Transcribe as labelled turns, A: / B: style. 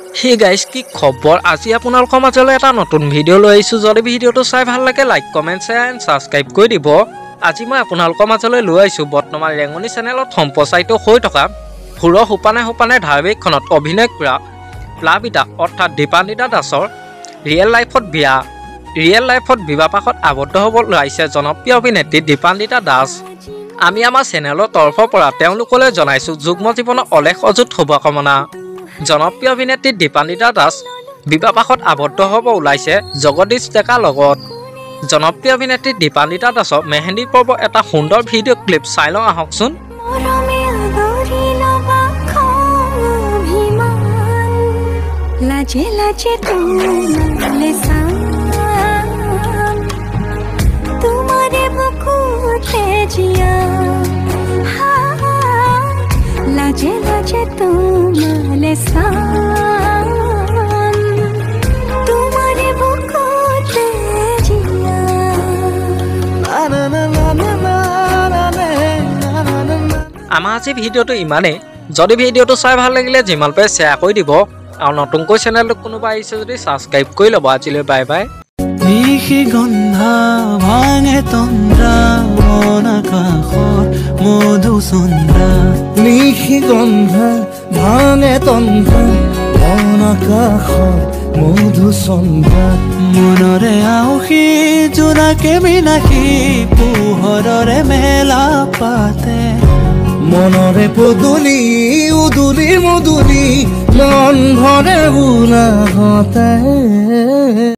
A: hey guys কি খবৰ আজি আপোনালোকৰ মাজলৈ এটা নতুন ভিডিঅ' লৈ আহিছো যদি ভিডিঅ'টো চাই ভাল লাগে like comment share and subscribe কৰি দিব আজি মই আপোনালোকৰ মাজলৈ লৈ আহিছো বৰ্তমান ৰেঙনি চেনেলত সম্প্ৰচাৰিত হৈ থকা ফুৰ হুপানে হুপানে ধাৰাবাহিকখনত অভিনয় কৰা প্লাবিতা অৰ্থাৎ দীপান্বিতা দাসৰ ৰিয়েল লাইফত বিবাহপাশত আবদ্ধ হ'ব লৈছে জনপ্ৰিয় অভিনেত্ৰী দীপান্বিতা দাস আমি আমাৰ চেনেলৰ তৰফৰ পৰা তেওঁলোকলৈ জনাইছো যুগ্ম জীৱনৰ অলেখ অযুত শুভকামনা জনপ্ৰিয় অভিনেত্ৰী দীপান্বিতা দাস বিবাহপাশত আবদ্ধ হ'ব ওলাইছে জগদীশ ডেকাৰ লগত জনপ্ৰিয় অভিনেত্ৰী দীপান্বিতা দাসৰ মেহেন্দি পৰ্ব এটা সুন্দৰ ভিডিঅ' ক্লিপ চাই লওঁ আহকচোন
B: लाजे लाजे तुमले तुम्हारे बुकुते जिया लाजे लाजे तुमले तुम्हारे बुकुते जिया
A: আমাৰ আজি ভিডিঅ'টো ইমানেই যদি ভিডিঅ'টো চাই ভাল লাগিলে যিমান পাৰে শ্বেয়াৰ কৰি দিব আৰু নতুনকৈ চেনেলটো কোনোবা আহিছে যদি সাবস্ক্ৰাইব কৰি ল'ব আজিলৈ বাই বাই
C: নিশি গন্ধা ভাঙে তন্দ্ৰা মন আকাশত মধুচন্দ্ৰা নিশি গন্ধা ভাঙে তন্দ্ৰা মন আকাশত মধুচন্দ্ৰা মনৰে আউসী জোনাকে মিনাকী পোহৰৰে মেলা পাতে মনৰে পদুলি উদুলি মধুলি মন ভৰে বুলাহতে